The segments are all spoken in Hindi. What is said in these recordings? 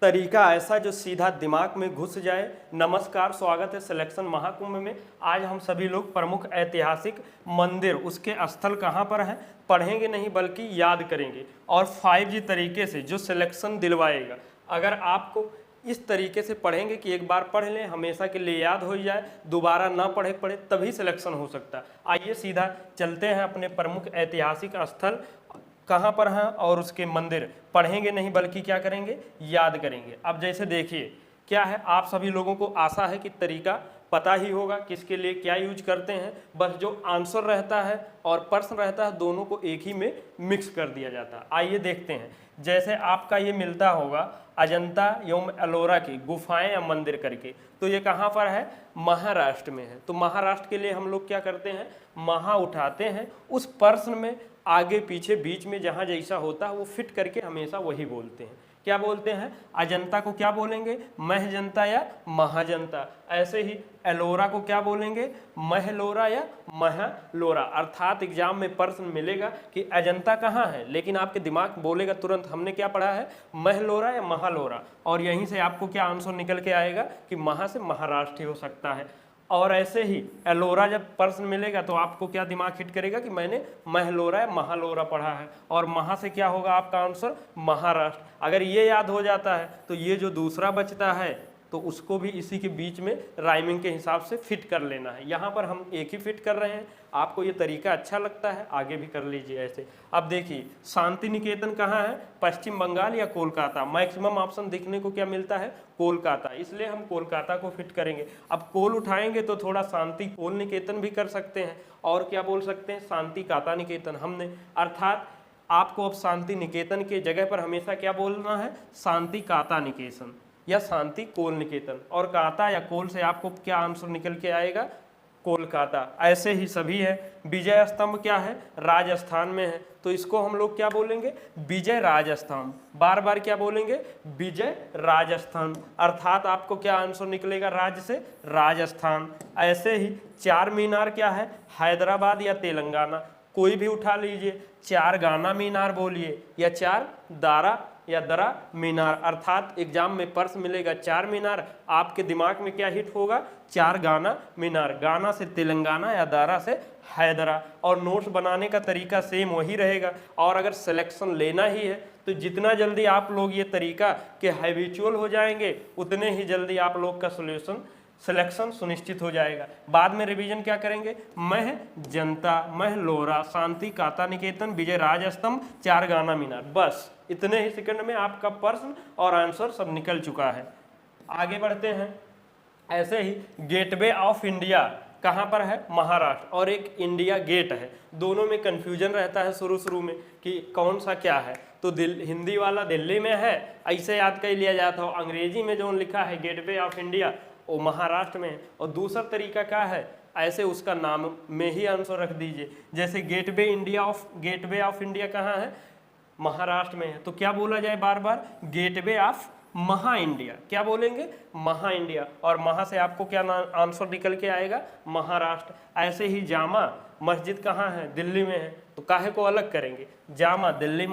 तरीका ऐसा जो सीधा दिमाग में घुस जाए। नमस्कार, स्वागत है सिलेक्शन महाकुंभ में। आज हम सभी लोग प्रमुख ऐतिहासिक मंदिर, उसके स्थल कहाँ पर हैं, पढ़ेंगे नहीं बल्कि याद करेंगे। और 5G तरीके से जो सिलेक्शन दिलवाएगा। अगर आपको इस तरीके से पढ़ेंगे कि एक बार पढ़ लें, हमेशा के लिए याद हो जाए, दोबारा ना पढ़े तभी सिलेक्शन हो सकता है। आइए सीधा चलते हैं अपने प्रमुख ऐतिहासिक स्थल कहाँ पर हैं और उसके मंदिर। पढ़ेंगे नहीं बल्कि क्या करेंगे, याद करेंगे। अब जैसे देखिए क्या है, आप सभी लोगों को आशा है कि तरीका पता ही होगा किसके लिए क्या यूज करते हैं। बस जो आंसर रहता है और प्रश्न रहता है दोनों को एक ही में मिक्स कर दिया जाता है। आइए देखते हैं, जैसे आपका ये मिलता होगा अजंता एवं एलोरा की गुफाएं या मंदिर करके, तो ये कहाँ पर है, महाराष्ट्र में है। तो महाराष्ट्र के लिए हम लोग क्या करते हैं, महा उठाते हैं, उस प्रश्न में आगे पीछे बीच में जहाँ जैसा होता है वो फिट करके हमेशा वही बोलते हैं। क्या बोलते हैं, अजंता को क्या बोलेंगे, महजंता या महाजंता। ऐसे ही एलोरा को क्या बोलेंगे, महलोरा या महलोरा। अर्थात एग्जाम में प्रश्न मिलेगा कि अजंता कहाँ है, लेकिन आपके दिमाग बोलेगा तुरंत हमने क्या पढ़ा है, महलोरा या महालोरा। और यहीं से आपको क्या आंसर निकल के आएगा कि महा से महाराष्ट्र हो सकता है। और ऐसे ही एलोरा जब प्रश्न मिलेगा तो आपको क्या दिमाग हिट करेगा कि मैंने महलोरा या महालोरा पढ़ा है, और महा से क्या होगा आपका आंसर, महाराष्ट्र। अगर ये याद हो जाता है तो ये जो दूसरा बचता है तो उसको भी इसी के बीच में राइमिंग के हिसाब से फिट कर लेना है। यहाँ पर हम एक ही फिट कर रहे हैं। आपको ये तरीका अच्छा लगता है, आगे भी कर लीजिए ऐसे। अब देखिए शांति निकेतन कहाँ है, पश्चिम बंगाल या कोलकाता। मैक्सिमम ऑप्शन देखने को क्या मिलता है, कोलकाता, इसलिए हम कोलकाता को फिट करेंगे। अब कोल उठाएंगे तो थोड़ा शांति कोल निकेतन भी कर सकते हैं, और क्या बोल सकते हैं, शांति काता निकेतन हमने। अर्थात आपको अब शांति निकेतन के जगह पर हमेशा क्या बोलना है, शांति काता निकेतन या शांति कोल निकेतन। और काता या कोल से आपको क्या आंसर निकल के आएगा, कोलकाता। ऐसे ही सभी है। विजय स्तंभ क्या है, राजस्थान में है, तो इसको हम लोग क्या बोलेंगे, विजय राजस्थान। बार बार क्या बोलेंगे, विजय राजस्थान। अर्थात आपको क्या आंसर निकलेगा, राज्य से राजस्थान। ऐसे ही चार मीनार क्या है, हैदराबाद या तेलंगाना। कोई भी उठा लीजिए, चार गाना मीनार बोलिए या चार दारा या दरा मीनार। अर्थात एग्जाम में प्रश्न मिलेगा चार मीनार, आपके दिमाग में क्या हिट होगा, चार गाना मीनार। गाना से तेलंगाना या दारा से हैदरा। और नोट्स बनाने का तरीका सेम वही रहेगा। और अगर सिलेक्शन लेना ही है तो जितना जल्दी आप लोग ये तरीका के हैबिचुअल हो जाएंगे उतने ही जल्दी आप लोग का सिलेक्शन सुनिश्चित हो जाएगा। बाद में रिवीजन क्या करेंगे, मह जनता, महलोरा, शांति काता निकेतन, विजय राज स्तंभ, चार गाना मीनार। बस इतने ही सेकंड में आपका प्रश्न और आंसर सब निकल चुका है। आगे बढ़ते हैं। ऐसे ही गेटवे ऑफ इंडिया कहाँ पर है, महाराष्ट्र। और एक इंडिया गेट है, दोनों में कंफ्यूजन रहता है शुरू में कि कौन सा क्या है। तो हिंदी वाला दिल्ली में है, ऐसे याद कर लिया जाता हो। अंग्रेजी में जो लिखा है गेटवे ऑफ इंडिया वो महाराष्ट्र में है। और दूसरा तरीका क्या है, ऐसे उसका नाम में ही आंसर रख दीजिए। जैसे गेटवे ऑफ इंडिया कहाँ है, महाराष्ट्र में है, तो क्या बोला जाए बार बार, गेटवे ऑफ महा इंडिया। क्या बोलेंगे, महा इंडिया। और महा से आपको क्या आंसर निकल के आएगा, महाराष्ट्र। ऐसे ही जामा मस्जिद कहाँ है, दिल्ली में है, तो काहे को अलग करेंगे, जामा दिल्ली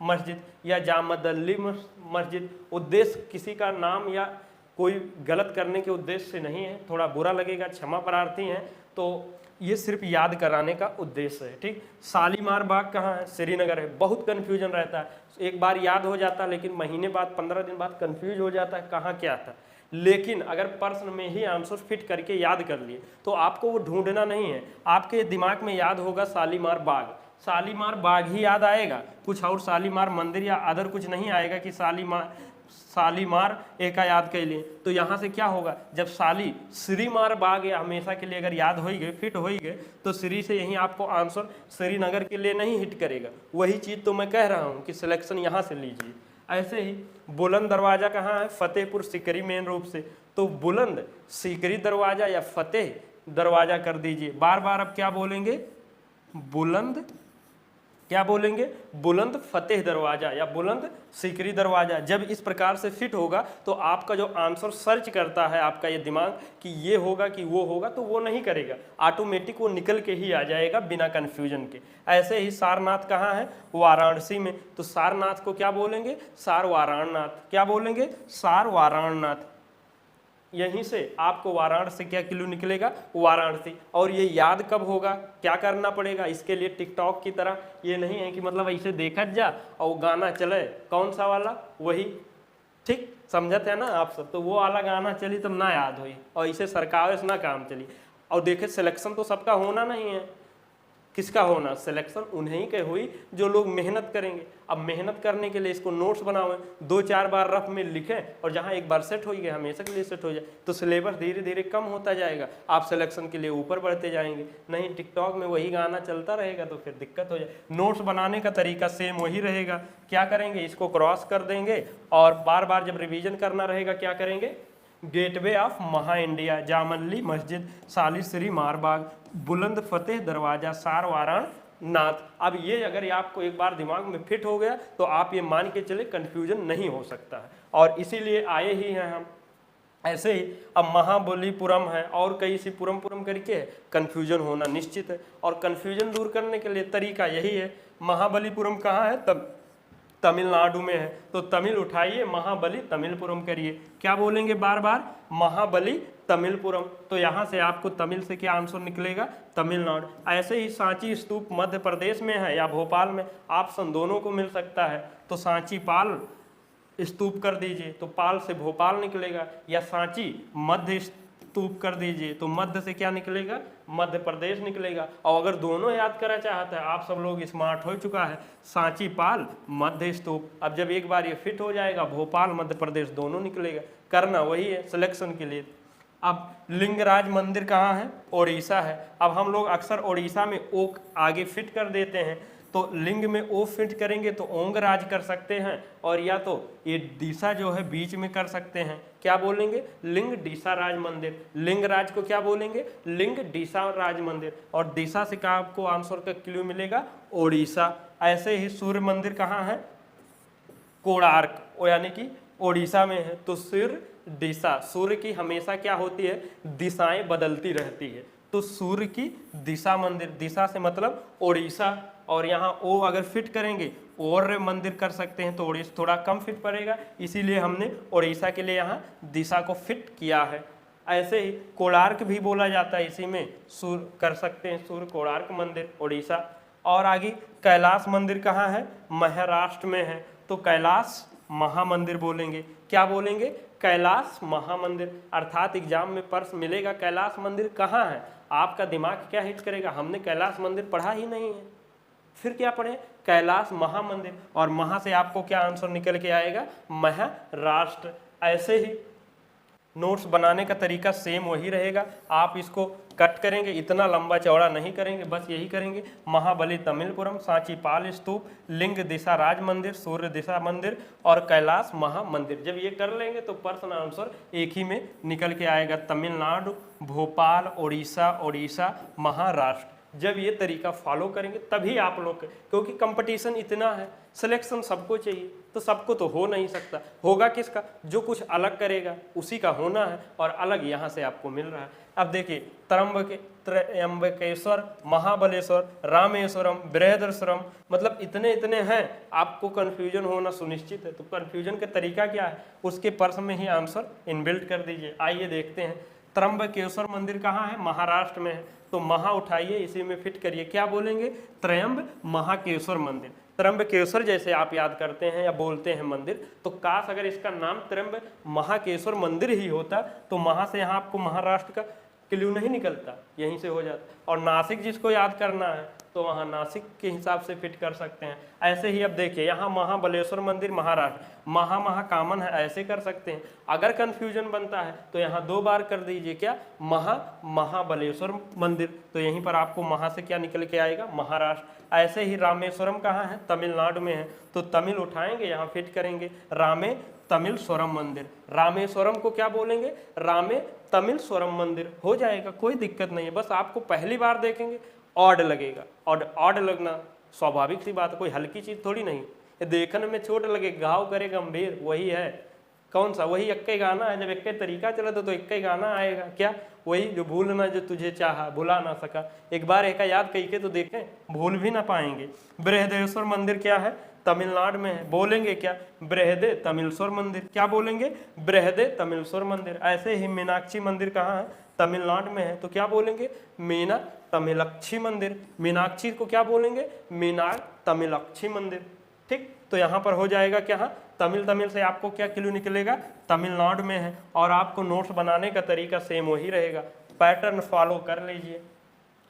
मस्जिद या जामा दिल्ली मस्जिद। उद्देश्य किसी का नाम या कोई गलत करने के उद्देश्य से नहीं है, थोड़ा बुरा लगेगा, क्षमा प्रार्थी हैं। तो ये सिर्फ याद कराने का उद्देश्य है, ठीक। शालीमार बाग कहाँ है, श्रीनगर है। बहुत कन्फ्यूजन रहता है, एक बार याद हो जाता है लेकिन महीने बाद 15 दिन बाद कन्फ्यूज हो जाता है कहाँ क्या था। लेकिन अगर प्रश्न में ही आंसर फिट करके याद कर लिए तो आपको वो ढूंढना नहीं है, आपके दिमाग में याद होगा शालीमार बाग। शालीमार बाग ही याद आएगा, कुछ और शालीमार मंदिर या अदर कुछ नहीं आएगा कि शालीमार एक याद कर लिए। तो यहाँ से क्या होगा, जब श्रीमार बाग या हमेशा के लिए अगर याद हो ही गए, फिट हो ही गए, तो श्री से यहीं आपको आंसर श्रीनगर के लिए नहीं हिट करेगा। वही चीज़ तो मैं कह रहा हूँ कि सिलेक्शन यहाँ से लीजिए। ऐसे ही बुलंद दरवाज़ा कहाँ है, फतेहपुर सीकरी मेन रूप से, तो बुलंद सीकरी दरवाज़ा या फतेह दरवाज़ा कर दीजिए। बार बार अब क्या बोलेंगे, बुलंद क्या बोलेंगे, बुलंद फतेह दरवाजा या बुलंद सीकरी दरवाजा। जब इस प्रकार से फिट होगा तो आपका जो आंसर सर्च करता है आपका ये दिमाग कि ये होगा कि वो होगा, तो वो नहीं करेगा, ऑटोमेटिक वो निकल के ही आ जाएगा बिना कन्फ्यूजन के। ऐसे ही सारनाथ कहाँ है, वाराणसी में, तो सारनाथ को क्या बोलेंगे, सार वाराणनाथ। क्या बोलेंगे, सार वाराणनाथ। यहीं से आपको वाराणसी क्या क्लू निकलेगा, वाराणसी। और ये याद कब होगा, क्या करना पड़ेगा इसके लिए, टिकटॉक की तरह ये नहीं है कि मतलब ऐसे देखा जा और गाना चले, कौन सा वाला, वही, ठीक समझते हैं ना आप सब, तो वो वाला गाना चली तब ना याद हुई, और इसे सरकावे से ना काम चली। और देखे सिलेक्शन तो सबका होना नहीं है, किसका होना, सिलेक्शन उन्हीं के हुई जो लोग मेहनत करेंगे। अब मेहनत करने के लिए इसको नोट्स बनावें, 2-4 बार रफ में लिखें, और जहां एक बार सेट हो गया हमेशा के लिए सेट हो जाए, तो सिलेबस धीरे धीरे कम होता जाएगा, आप सिलेक्शन के लिए ऊपर बढ़ते जाएंगे। नहीं टिकटॉक में वही गाना चलता रहेगा तो फिर दिक्कत हो जाए। नोट्स बनाने का तरीका सेम वही रहेगा, क्या करेंगे, इसको क्रॉस कर देंगे, और बार बार जब रिविजन करना रहेगा क्या करेंगे, गेटवे ऑफ महा इंडिया, जामली मस्जिद, सालिसरी मारबाग, बुलंद फतेह दरवाजा, सार वाराणनाथ। अब ये अगर ये आपको एक बार दिमाग में फिट हो गया तो आप ये मान के चले कन्फ्यूजन नहीं हो सकता है, और इसीलिए आए ही हैं हम। ऐसे ही अब महाबलीपुरम है और कई सी पुरम पुरम करके है, कन्फ्यूजन होना निश्चित है, और कन्फ्यूजन दूर करने के लिए तरीका यही है। महाबलीपुरम कहाँ है, तब तमिलनाडु में है, तो तमिल उठाइए, महाबली तमिलपुरम करिए। क्या बोलेंगे बार बार, महाबली तमिलपुरम, तो यहाँ से आपको तमिल से क्या आंसर निकलेगा, तमिलनाडु। ऐसे ही सांची स्तूप मध्य प्रदेश में है या भोपाल में, ऑप्शन दोनों को मिल सकता है, तो सांची पाल स्तूप कर दीजिए तो पाल से भोपाल निकलेगा, या सांची मध्य स्तूप कर दीजिए तो मध्य से क्या निकलेगा, मध्य प्रदेश निकलेगा। और अगर दोनों याद करना चाहता है, आप सब लोग स्मार्ट हो चुका है, सांची पाल मध्य स्तूप। अब जब एक बार ये फिट हो जाएगा, भोपाल मध्य प्रदेश दोनों निकलेगा, करना वही है सिलेक्शन के लिए। अब लिंगराज मंदिर कहाँ है, ओडिशा है। अब हम लोग अक्सर ओडिशा में ओ आगे फिट कर देते हैं, तो लिंग में ओ फिट करेंगे तो ओंग राज कर सकते हैं, और या तो ये दिशा जो है बीच में कर सकते हैं, क्या बोलेंगे, लिंग डीसा राज मंदिर। लिंग राज को क्या बोलेंगे, लिंग डीसा राज मंदिर, और दिशा से क्या आपको आंसर का क्लू मिलेगा, ओडिशा। ऐसे ही सूर्य मंदिर कहाँ है, कोणार्क, यानी कि ओडिशा में है, तो सूर्य दिशा, सूर्य की हमेशा क्या होती है, दिशाएं बदलती रहती है, तो सूर्य की दिशा मंदिर, दिशा से मतलब ओडिशा। और यहाँ ओ अगर फिट करेंगे और मंदिर कर सकते हैं, तो ओडिशा थोड़ा कम फिट पड़ेगा, इसीलिए हमने ओडिशा के लिए यहाँ दिशा को फिट किया है। ऐसे ही कोणार्क भी बोला जाता है, इसी में सूर्य कर सकते हैं, सूर्य कोणार्क मंदिर ओडिशा। और आगे कैलाश मंदिर कहाँ है, महाराष्ट्र में है, तो कैलाश महामंदिर बोलेंगे। क्या बोलेंगे, कैलाश महामंदिर। अर्थात एग्जाम में प्रश्न मिलेगा कैलाश मंदिर कहाँ है, आपका दिमाग क्या हिट करेगा, हमने कैलाश मंदिर पढ़ा ही नहीं है, फिर क्या पढ़े, कैलाश महामंदिर, और महा से आपको क्या आंसर निकल के आएगा, महाराष्ट्र। ऐसे ही नोट्स बनाने का तरीका सेम वही रहेगा, आप इसको कट करेंगे, इतना लंबा चौड़ा नहीं करेंगे, बस यही करेंगे, महाबली तमिलपुरम, सांची पाल स्तूप, लिंग दिशा राज मंदिर, सूर्य दिशा मंदिर, और कैलाश महामंदिर। जब ये कर लेंगे तो प्रश्न आंसर एक ही में निकल के आएगा, तमिलनाडु, भोपाल, ओडिशा, ओडिशा, महाराष्ट्र। जब ये तरीका फॉलो करेंगे तभी आप लोग, क्योंकि कंपटीशन इतना है, सिलेक्शन सबको चाहिए, तो सबको तो हो नहीं सकता, होगा किसका, जो कुछ अलग करेगा उसी का होना है, और अलग यहाँ से आपको मिल रहा है। अब देखिए त्र्यंबकेश्वर, महाबलेश्वर, रामेश्वरम, बृहदेश्वरम, मतलब इतने इतने हैं, आपको कन्फ्यूजन होना सुनिश्चित है। तो कन्फ्यूजन का तरीका क्या है, उसके प्रश्न में ही आंसर इनबिल्ट कर दीजिए। आइए देखते हैं, त्र्यंबकेश्वर मंदिर कहाँ है, महाराष्ट्र में है, तो महा उठाइए, इसी में फिट करिए, क्या बोलेंगे, त्रयंब महाकेश्वर मंदिर। त्र्यंबकेश्वर जैसे आप याद करते हैं या बोलते हैं मंदिर, तो काश अगर इसका नाम त्र्यंब महाकेश्वर मंदिर ही होता, तो महा से यहाँ आपको महाराष्ट्र का क्लू नहीं निकलता, यहीं से हो जाता। और नासिक जिसको याद करना है तो वहाँ नासिक के हिसाब से फिट कर सकते हैं। ऐसे ही अब देखिए, यहाँ महाबलेश्वर मंदिर महाराष्ट्र, महा कामन है, ऐसे कर सकते हैं। अगर कन्फ्यूजन बनता है तो यहाँ 2 बार कर दीजिए, क्या, महाबलेश्वर मंदिर, तो यहीं पर आपको महा से क्या निकल के आएगा, महाराष्ट्र। ऐसे ही रामेश्वरम कहाँ है, तमिलनाडु में है, तो तमिल उठाएंगे, यहाँ फिट करेंगे, रामे तमिलस्वरम मंदिर। रामेश्वरम को क्या बोलेंगे, रामे तमिलस्वरम मंदिर, हो जाएगा, कोई दिक्कत नहीं है। बस आपको पहली बार देखेंगे ऑड लगेगा, और ऑड लगना स्वाभाविक सी बात है, कोई हल्की चीज़ थोड़ी नहीं। ये देखने में छोट लगे घाव करे गंभीर, वही है। कौन सा? वही एक ही गाना है, जब एक ही तरीका चला तो एक ही गाना आएगा। क्या? वही जो भूलना जो तुझे चाहा भुला ना सका, एक बार एक याद कही के तो देखें, भूल भी ना पाएंगे। बृहदेश्वर मंदिर क्या है? तमिलनाडु में है। बोलेंगे क्या? बृहदे तमिलस्वर मंदिर। क्या बोलेंगे? बृहदे तमिलस्वर मंदिर। ऐसे ही मीनाक्षी मंदिर कहाँ है? तमिलनाडु में है। तो क्या बोलेंगे? मीना तमिलक्षी मंदिर। मीनाक्षी को क्या बोलेंगे? मीनार तमिलक्षी मंदिर। ठीक, तो यहाँ पर हो जाएगा क्या? तमिल से आपको क्या क्लू निकलेगा? तमिलनाडु में है। और आपको नोट्स बनाने का तरीका सेम वही रहेगा, पैटर्न फॉलो कर लीजिए।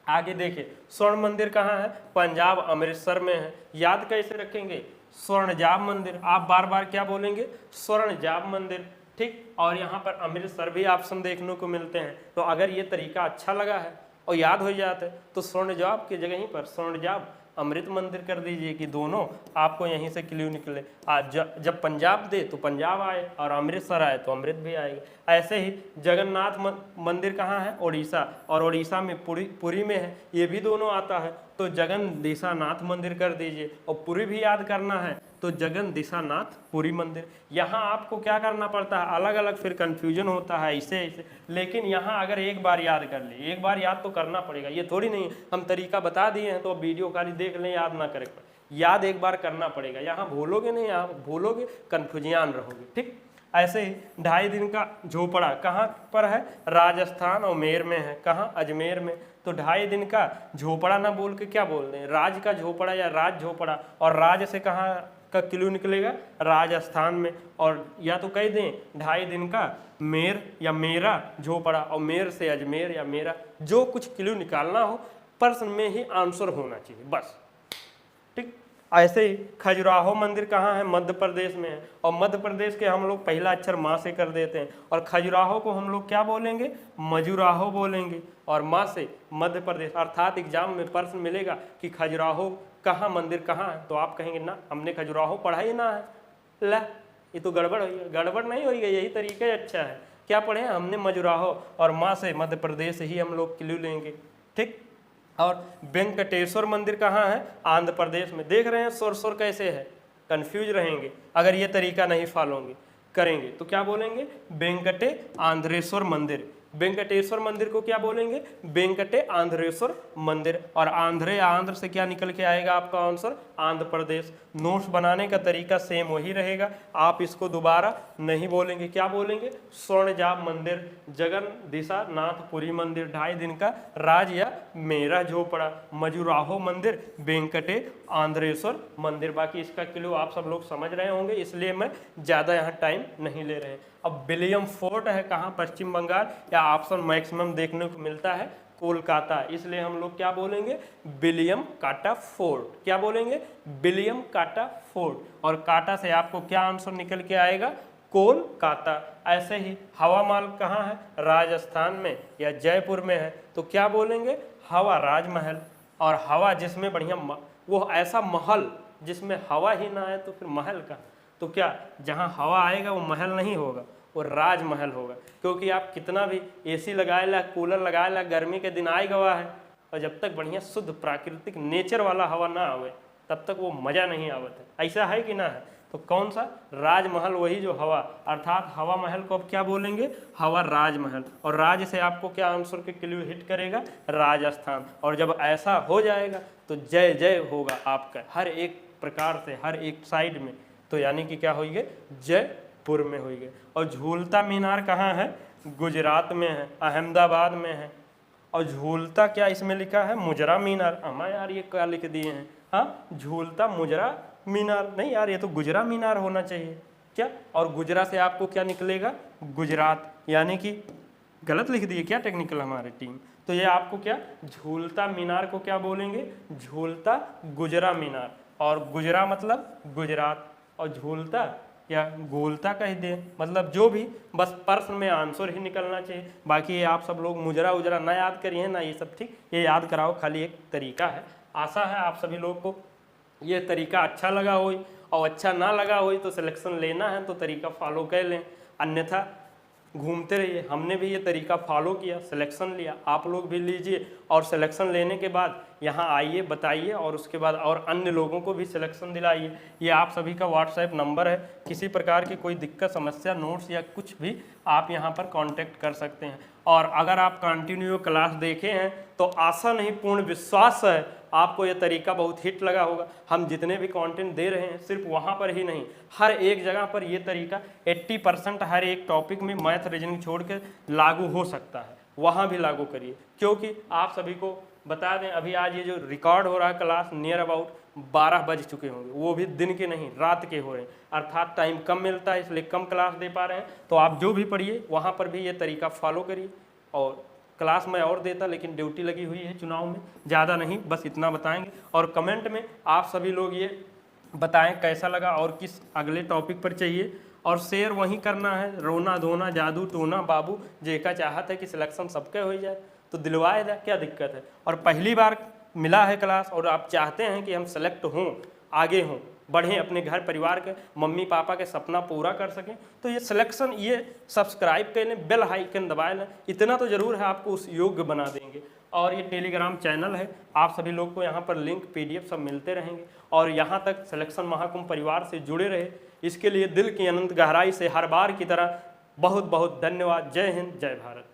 आगे देखिए, स्वर्ण मंदिर कहाँ है? पंजाब अमृतसर में है। याद कैसे रखेंगे? स्वर्णजाब मंदिर। आप बार बार क्या बोलेंगे? स्वर्णजाब मंदिर। ठीक, और यहाँ पर अमृतसर भी ऑप्शन देखने को मिलते हैं। तो अगर ये तरीका अच्छा लगा है और याद हो जाता है तो स्वर्णजाब की जगह ही पर स्वर्णजाब अमृत मंदिर कर दीजिए कि दोनों आपको यहीं से क्लू निकले। आज जब पंजाब दे तो पंजाब आए और अमृतसर आए तो अमृत भी आएगा। ऐसे ही जगन्नाथ मंदिर कहाँ है? उड़ीसा, और उड़ीसा में पुरी में है। ये भी दोनों आता है तो जगन दिशानाथ मंदिर कर दीजिए। और पुरी भी याद करना है तो जगन दिशानाथ पुरी मंदिर। यहाँ आपको क्या करना पड़ता है? अलग अलग फिर कन्फ्यूजन होता है ऐसे ऐसे, लेकिन यहाँ अगर एक बार याद कर ले, एक बार याद तो करना पड़ेगा। ये थोड़ी नहीं हम तरीका बता दिए हैं तो वीडियो खाली देख लें याद ना करें, याद एक बार करना पड़ेगा। यहाँ भूलोगे नहीं, यहाँ भूलोगे कन्फ्यूजियान रहोगे। ठीक, ऐसे ही 2.5 दिन का झोपड़ा कहाँ पर है? राजस्थान और मेर में है। कहाँ? अजमेर में। तो 2.5 दिन का झोपड़ा ना बोल के क्या बोल दें? राज का झोपड़ा या राज झोपड़ा। और राज से कहाँ का क्लू निकलेगा? राजस्थान में। और या तो कह दें 2.5 दिन का मेर या मेरा झोपड़ा, और मेर से अजमेर या मेरा, जो कुछ क्लू निकालना हो प्रश्न में ही आंसर होना चाहिए बस। ठीक, ऐसे ही खजुराहो मंदिर कहाँ है? मध्य प्रदेश में है। और मध्य प्रदेश के हम लोग पहला अक्षर माँ से कर देते हैं, और खजुराहो को हम लोग क्या बोलेंगे? मजुराहो बोलेंगे। और माँ से मध्य प्रदेश, अर्थात एग्जाम में प्रश्न मिलेगा कि खजुराहो कहाँ मंदिर कहाँ है, तो आप कहेंगे ना हमने खजुराहो पढ़ा ही ना है। ला, ये तो गड़बड़ हुई है। गड़बड़ नहीं हुई है, यही तरीका अच्छा है। क्या पढ़े? हमने मजुराहो, और माँ से मध्य प्रदेश ही हम लोग क्लू लेंगे। ठीक, और वेंकटेश्वर मंदिर कहाँ है? आंध्र प्रदेश में। देख रहे हैं सुर कैसे है, कंफ्यूज रहेंगे अगर ये तरीका नहीं फॉलो करेंगे। तो क्या बोलेंगे? वेंकटे आंध्रेश्वर मंदिर। वेंकटेश्वर मंदिर को क्या बोलेंगे? वेंकटे आंध्रेश्वर मंदिर। और आंध्र से क्या निकल के आएगा आपका आंसर? आंध्र प्रदेश। नोट्स बनाने का तरीका सेम वही रहेगा, आप इसको दोबारा नहीं बोलेंगे। क्या बोलेंगे? स्वर्णजाब मंदिर, जगन दिशा नाथपुरी मंदिर, 2.5 दिन का राज या मेरा झोपड़ा, मजुराहो मंदिर, वेंकटे आंध्रेश्वर मंदिर। बाकी इसका क्लू आप सब लोग समझ रहे होंगे, इसलिए मैं ज़्यादा यहाँ टाइम नहीं ले रहे हैं। अब विलियम फोर्ट है कहाँ? पश्चिम बंगाल, या ऑप्शन मैक्सिमम देखने को मिलता है कोलकाता, इसलिए हम लोग क्या बोलेंगे? विलियम काटा फोर्ट। क्या बोलेंगे? विलियम काटा फोर्ट। और काटा से आपको क्या आंसर निकल के आएगा? कोलकाता। ऐसे ही हवा महल कहाँ है? राजस्थान में या जयपुर में है। तो क्या बोलेंगे? हवा राजमहल। और हवा जिसमें बढ़िया वो ऐसा महल जिसमें हवा ही ना आए तो फिर महल का, तो क्या जहाँ हवा आएगा वो महल नहीं होगा, वो राजमहल होगा। क्योंकि आप कितना भी एसी लगाए ला, कूलर लगाए ला, गर्मी के दिन आए गवा है, और जब तक बढ़िया शुद्ध प्राकृतिक नेचर वाला हवा ना आवे तब तक वो मज़ा नहीं आवत है। ऐसा है कि ना है? तो कौन सा? राजमहल, वही जो हवा, अर्थात हवा महल को अब क्या बोलेंगे? हवा राजमहल। और राज से आपको क्या आंसर के क्लू हिट करेगा? राजस्थान। और जब ऐसा हो जाएगा तो जय जय होगा आपका हर एक प्रकार से, हर एक साइड में। तो यानी कि क्या होइए? जयपुर में होइए। और झूलता मीनार कहाँ है? गुजरात में है, अहमदाबाद में है। और झूलता क्या इसमें लिखा है? मुजरा मीनार। हमारे यार ये क्या लिख दिए हैं? हाँ, झूलता मुजरा मीनार नहीं यार, ये तो गुजरा मीनार होना चाहिए क्या? और गुजरा से आपको क्या निकलेगा? गुजरात। यानी कि गलत लिख दिए क्या टेक्निकल हमारी टीम? तो ये आपको क्या? झूलता मीनार को क्या बोलेंगे? झूलता गुजरा मीनार। और गुजरा मतलब गुजरात, और झूलता या गोलता कह दे, मतलब जो भी, बस प्रश्न में आंसर ही निकलना चाहिए। बाकी ये आप सब लोग मुजरा उजरा ना याद करिए ना, ये सब ठीक, ये याद कराओ, खाली एक तरीका है। आशा है आप सभी लोग को ये तरीका अच्छा लगा हो, और अच्छा ना लगा हो तो सिलेक्शन लेना है तो तरीका फॉलो कर लें, अन्यथा घूमते रहिए। हमने भी ये तरीका फॉलो किया, सिलेक्शन लिया, आप लोग भी लीजिए। और सिलेक्शन लेने के बाद यहाँ आइए, बताइए और उसके बाद और अन्य लोगों को भी सिलेक्शन दिलाइए। ये आप सभी का व्हाट्सएप नंबर है, किसी प्रकार की कोई दिक्कत, समस्या, नोट्स या कुछ भी आप यहाँ पर कांटेक्ट कर सकते हैं। और अगर आप कंटिन्यू क्लास देखे हैं तो आशा नहीं पूर्ण विश्वास है आपको ये तरीका बहुत हिट लगा होगा। हम जितने भी कंटेंट दे रहे हैं सिर्फ वहाँ पर ही नहीं, हर एक जगह पर ये तरीका 80% हर एक टॉपिक में मैथ रीजनिंग छोड़ के लागू हो सकता है, वहाँ भी लागू करिए। क्योंकि आप सभी को बता दें, अभी आज ये जो रिकॉर्ड हो रहा है क्लास नियर अबाउट 12 बज चुके होंगे, वो भी दिन के नहीं रात के हो रहे हैं, अर्थात टाइम कम मिलता है इसलिए कम क्लास दे पा रहे हैं। तो आप जो भी पढ़िए वहाँ पर भी ये तरीका फॉलो करिए। और क्लास में और देता लेकिन ड्यूटी लगी हुई है चुनाव में, ज़्यादा नहीं, बस इतना बताएंगे। और कमेंट में आप सभी लोग ये बताएं कैसा लगा और किस अगले टॉपिक पर चाहिए। और शेयर वहीं करना है, रोना धोना जादू टोना बाबू जेका चाहत है कि सिलेक्शन सबके हो जाए तो दिलवाए जाए, क्या दिक्कत है। और पहली बार मिला है क्लास और आप चाहते हैं कि हम सेलेक्ट हों, आगे हों, बढ़ें, अपने घर परिवार के मम्मी पापा के सपना पूरा कर सकें, तो ये सिलेक्शन, ये सब्सक्राइब कर लें, बेल आइकन दबा लें, इतना तो ज़रूर है आपको उस योग्य बना देंगे। और ये टेलीग्राम चैनल है, आप सभी लोग को यहाँ पर लिंक PDF सब मिलते रहेंगे। और यहाँ तक सिलेक्शन महाकुंभ परिवार से जुड़े रहे, इसके लिए दिल की अनंत गहराई से हर बार की तरह बहुत बहुत धन्यवाद। जय हिंद, जय भारत।